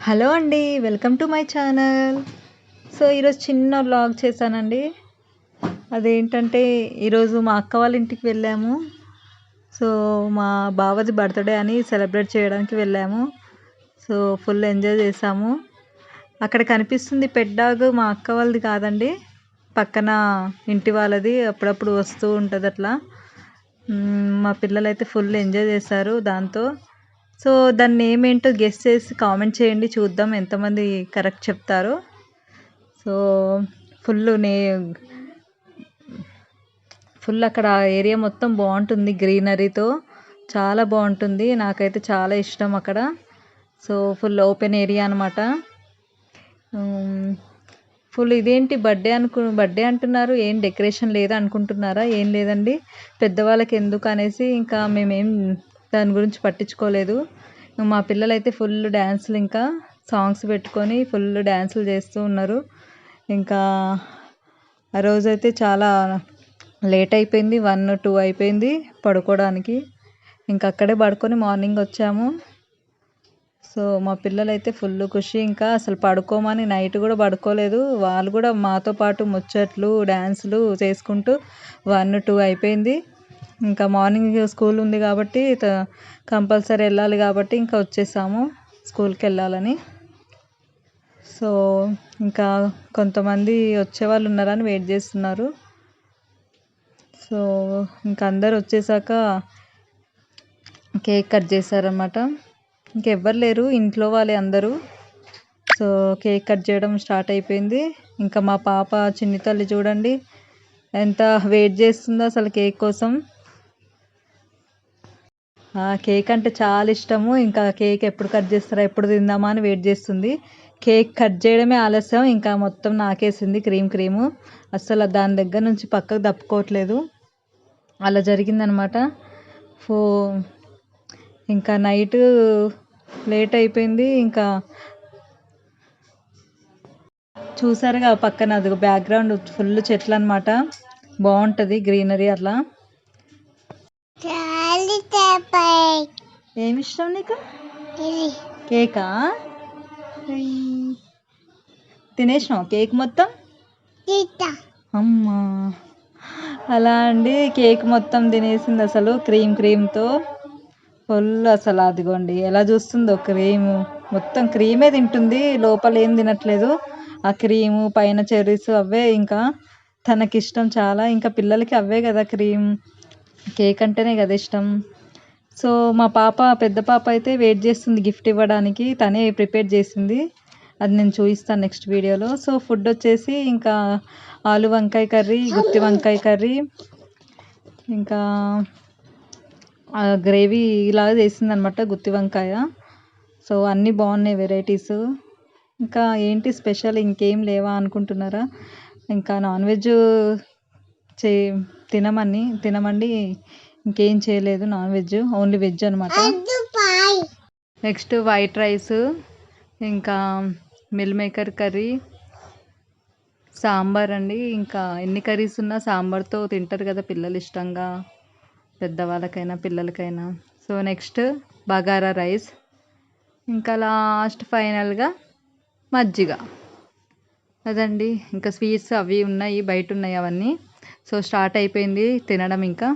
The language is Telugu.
హలో అండి. Welcome to my channel. So, ఈరోజు చిన్న వ్లాగ్ చేశానండి. అదేంటంటే ఈరోజు మా అక్క వాళ్ళ ఇంటికి వెళ్ళాము. సో, మా బావది బర్త్‌డే అని సెలబ్రేట్ చేయడానికి వెళ్ళాము. సో, ఫుల్ ఎంజాయ్ చేశాము. అక్కడ కనిపిస్తుంది పెట్ డాగ్ మా అక్క వాళ్ళది కాదండి. పక్కన ఇంటి వాళ్ళది. అప్పుడప్పుడు వస్తూ ఉంటుంది అట్లా. మా పిల్లలైతే ఫుల్ ఎంజాయ్ చేశారు దాంతో. సో, దాని నేమ్ ఏంటో గెస్ చేసి కామెంట్ చేయండి, చూద్దాం ఎంతమంది కరెక్ట్ చెప్తారో. సో, ఫుల్ అక్కడ ఏరియా మొత్తం బాగుంటుంది గ్రీనరీతో. చాలా బాగుంటుంది. నాకైతే చాలా ఇష్టం అక్కడ. సో, ఫుల్ ఓపెన్ ఏరియా అనమాట. ఫుల్ ఇదేంటి బర్త్డే అంటున్నారు, ఏం డెకరేషన్ లేదా అనుకుంటున్నారా? ఏం లేదండి, పెద్దవాళ్ళకి ఎందుకు అనేసి ఇంకా మేమేం దాని గురించి పట్టించుకోలేదు. మా పిల్లలైతే ఫుల్ డ్యాన్సులు, ఇంకా సాంగ్స్ పెట్టుకొని ఫుల్ డ్యాన్సులు చేస్తూ ఉన్నారు. ఇంకా ఆ రోజైతే చాలా లేట్ అయిపోయింది, 1-2 అయిపోయింది పడుకోవడానికి. ఇంకా అక్కడే పడుకొని మార్నింగ్ వచ్చాము. సో, మా పిల్లలైతే ఫుల్ ఖుషి. ఇంకా అసలు పడుకోమని నైట్ కూడా పడుకోలేదు. వాళ్ళు కూడా మాతో పాటు ముచ్చట్లు డ్యాన్సులు చేసుకుంటూ 1-2 అయిపోయింది. ఇంకా మార్నింగ్ స్కూల్ ఉంది కాబట్టి కంపల్సరీ వెళ్ళాలి కాబట్టి ఇంకా వచ్చేసాము స్కూల్కి వెళ్ళాలని. సో, ఇంకా కొంతమంది వచ్చేవాళ్ళు ఉన్నారని వెయిట్ చేస్తున్నారు. సో, ఇంకా అందరు వచ్చేసాక కేక్ కట్ చేశారన్నమాట. ఇంకెవ్వరు లేరు ఇంట్లో వాళ్ళే అందరూ. సో, కేక్ కట్ చేయడం స్టార్ట్ అయిపోయింది. ఇంకా మా పాప చిన్ని తల్లి చూడండి ఎంత వెయిట్ చేస్తుందో అసలు కేక్ కోసం. కేక్ అంటే చాలా ఇష్టము. ఇంకా కేక్ ఎప్పుడు కట్ చేస్తారా, ఎప్పుడు తిందామా అని వెయిట్ చేస్తుంది. కేక్ కట్ చేయడమే ఆలస్యం, ఇంకా మొత్తం నాకేసింది క్రీము. అసలు దాని దగ్గర నుంచి పక్కకు తప్పుకోవట్లేదు. అలా జరిగిందనమాట. ఇంకా నైట్ లేట్ అయిపోయింది. ఇంకా చూసారుగా పక్కన అది బ్యాక్గ్రౌండ్ ఫుల్ చెట్లు అనమాట. బాగుంటుంది గ్రీనరీ అట్లా. ఏమి ఇష్టం నీకు? కేకా? తినేసినావు కేక్ మొత్తం? అమ్మా, అలా అండి కేక్ మొత్తం తినేసింది అసలు క్రీమ్తో ఫుల్. అసలు అదిగోండి ఎలా చూస్తుందో, క్రీము మొత్తం క్రీమే తింటుంది, లోపల ఏం తినట్లేదు. ఆ క్రీము పైన చెర్రీస్ అవే ఇంకా తనకిష్టం చాలా. ఇంకా పిల్లలకి అవే కదా క్రీమ్, కేక్ అంటేనే కదా ఇష్టం. సో, మా పెద్ద పాప అయితే వెయిట్ చేస్తుంది గిఫ్ట్ ఇవ్వడానికి. తనే ప్రిపేర్ చేసింది, అది నేను చూపిస్తాను నెక్స్ట్ వీడియోలో. సో, ఫుడ్ వచ్చేసి ఇంకా ఆలు వంకాయ కర్రీ, గుత్తి వంకాయ కర్రీ, ఇంకా గ్రేవీ ఇలాగా చేసింది అనమాట గుత్తి వంకాయ. సో, అన్నీ బాగున్నాయి వెరైటీస్. ఇంకా ఏంటి స్పెషల్, ఇంకేం లేవా అనుకుంటున్నారా? ఇంకా నాన్ వెజ్ తినమండి, ఇంకేం చేయలేదు నాన్ వెజ్, ఓన్లీ వెజ్ అనమాట. నెక్స్ట్ వైట్ రైస్, ఇంకా మిల్ మేకర్ కర్రీ, సాంబార్ అండి. ఇంకా ఎన్ని కర్రీస్ ఉన్నా సాంబార్తో తింటారు కదా పిల్లలు ఇష్టంగా, పెద్దవాళ్ళకైనా పిల్లలకైనా. సో, నెక్స్ట్ బగారా రైస్, ఇంకా లాస్ట్ ఫైనల్గా మజ్జిగ. అదండి. ఇంకా స్వీట్స్ అవి ఉన్నాయి, బయట ఉన్నాయి అవన్నీ. సో, స్టార్ట్ అయిపోయింది తినడం ఇంకా.